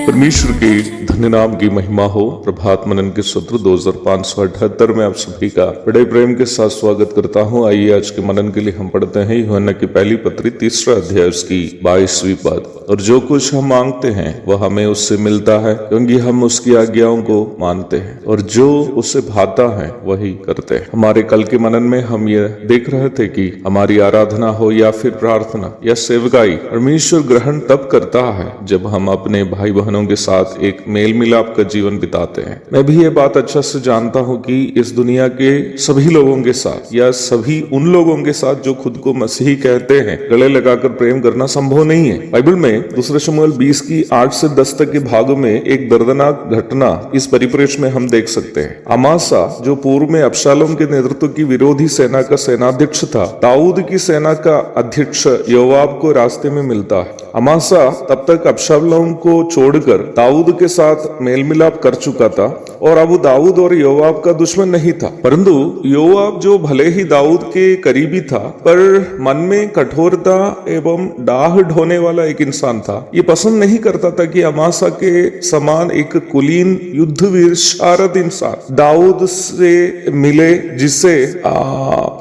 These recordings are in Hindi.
परमेश्वर के धन्य नाम की महिमा हो। प्रभात मनन के सत्र 2578 में आप सभी का बड़े प्रेम के साथ स्वागत करता हूं। आइए आज के मनन के लिए हम पढ़ते हैं यूहन्ना की पहली पत्री 3 अध्याय उसकी 22वीं पद। और जो कुछ हम मांगते हैं वह हमें उससे मिलता है, क्योंकि हम उसकी आज्ञाओं को मानते हैं और जो उसे भाता है वही करते हैं। हमारे कल के मनन में हम ये देख रहे थे कि हमारी आराधना हो या फिर प्रार्थना या सेवकाई परमेश्वर ग्रहण तब करता है जब हम अपने भाई बहनों के साथ एक मेल मिलाप का जीवन बिताते हैं। मैं भी ये बात अच्छा से जानता हूँ कि इस दुनिया के सभी लोगों के साथ या सभी उन लोगों के साथ जो खुद को मसीही कहते हैं गले लगाकर प्रेम करना संभव नहीं है। बाइबल में 2 शमूएल 20 की 8 से 10 तक के भागों में एक दर्दनाक घटना इस परिप्रेक्ष्य में हम देख सकते हैं। अमासा जो पूर्व में अबशालोम के नेतृत्व की विरोधी सेना का सेनाध्यक्ष था, दाऊद की सेना का अध्यक्ष योआब को रास्ते में मिलता है। अमासा तब तक अबशालोम को छोड़कर दाऊद के साथ मेल मिलाप कर चुका था और अब दाऊद और योआब का दुश्मन नहीं था, परंतु योआब जो भले ही दाऊद के करीबी था पर मन में कठोरता एवं डाह ढोने वाला एक इंसान था। ये पसंद नहीं करता था कि अमासा के समान एक कुलीन युद्धवीर शारद इंसान दाऊद से मिले, जिससे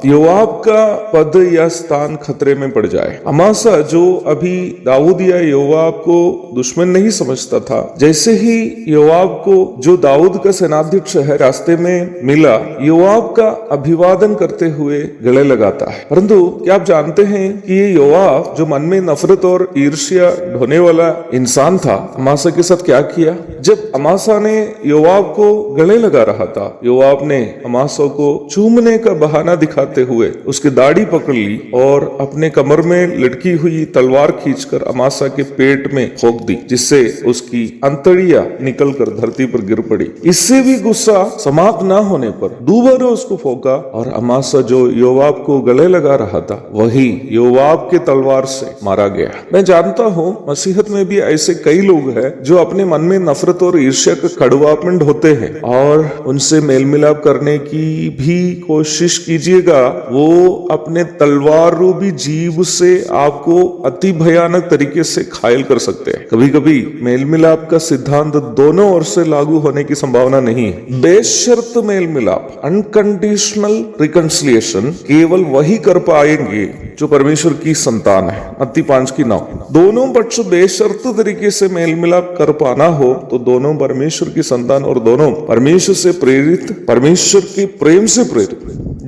योआब का पद या स्थान खतरे में पड़ जाए। अमासा जो अभी दाऊद या योआब को दुश्मन नहीं समझता था, जैसे ही योआब को जो दाऊद का सेनाध्यक्ष है रास्ते में मिला, योआब का अभिवादन करते हुए गले लगाता है। परंतु क्या आप जानते हैं कि ये योआब जो मन में नफरत और ईर्ष्या ढोने वाला इंसान था, अमासा के साथ क्या किया? जब अमासा ने योआब को गले लगा रहा था, योआब ने अमासा को चूमने का बहाना दिखाते हुए उसकी दाढ़ी पकड़ ली और अपने कमर में लटकी हुई तलवार खींचकर अमासा के पेट में ठोक दी, जिससे उसकी अंतड़ियां निकलकर धरती पर गिर पड़ी। इससे भी गुस्सा समाप्त न होने पर दोबारा उसको फौका और अमासा जो योआब को गले लगा रहा था वही योआब के तलवार से मारा गया। मैं जानता हूँ मसीहत में भी ऐसे कई लोग हैं जो अपने मन में नफरत और ईर्ष्या का कड़वापन ढोते हैं और उनसे मेल मिलाप करने की भी कोशिश कीजिएगा, वो अपने तलवार रूपी जीभ से आपको अति भयानक तरीके से घायल कर सकते हैं। कभी कभी मेल मिलाप का सिद्धांत दोनों ओर से लागू होने की संभावना नहीं है। बेशर्त मेल मिलाप, अनकंडीशनल रिकंसिलिएशन केवल वही कर पाएंगे जो परमेश्वर की संतान है। मत्ती 5:9। दोनों पक्ष बेशर्त तरीके से मेल मिलाप कर पाना हो तो दोनों परमेश्वर की संतान और दोनों परमेश्वर से प्रेरित, परमेश्वर के प्रेम से प्रेरित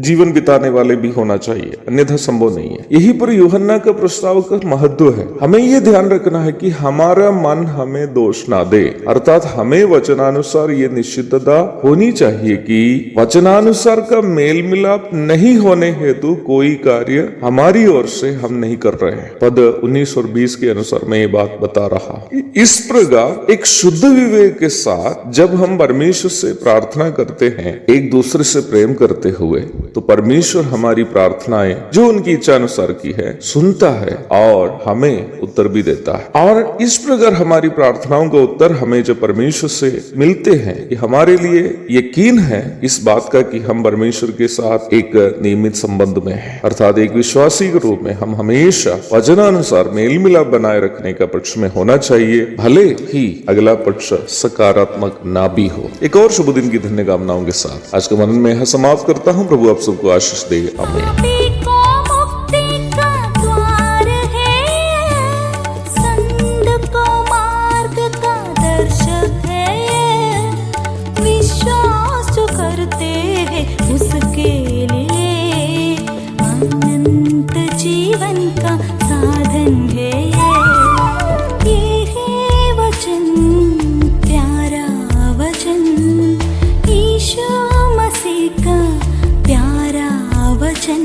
जीवन बिताने वाले भी होना चाहिए, अन्यथा संभव नहीं है। यही पर यूहन्ना का प्रस्ताव का महत्व है। हमें यह ध्यान रखना है कि हमारा मन हमें दोष ना दे, अर्थात हमें वचनानुसार ये निश्चितता होनी चाहिए कि वचनानुसार का मेल मिलाप नहीं होने हेतु कोई कार्य हमारी ओर से हम नहीं कर रहे हैं। पद 19 और 20 के अनुसार मैं ये बात बता रहा। इस प्रकार एक शुद्ध विवेक के साथ जब हम परमेश्वर से प्रार्थना करते हैं, एक दूसरे से प्रेम करते हुए, तो परमेश्वर हमारी प्रार्थनाएं जो उनकी इच्छा अनुसार की है सुनता है और हमें उत्तर भी देता है। और इस प्रकार हमारी प्रार्थनाओं का उत्तर हमें जब परमेश्वर से मिलते हैं, कि हमारे लिए यकीन है इस बात का कि हम परमेश्वर के साथ एक नियमित संबंध में हैं, अर्थात एक विश्वासी के रूप में हम हमेशा वचनानुसार मेल मिलाप बनाए रखने का पक्ष में होना चाहिए, भले ही अगला पक्ष सकारात्मक ना भी हो। एक और शुभ दिन की धन्य कामनाओं के साथ आज का मनन में यह समाप्त करता हूँ। प्रभु आप सबको आशीष दे। आमीन। जीवन का साधन है ये है वचन। यीशु मसीह का प्यारा वचन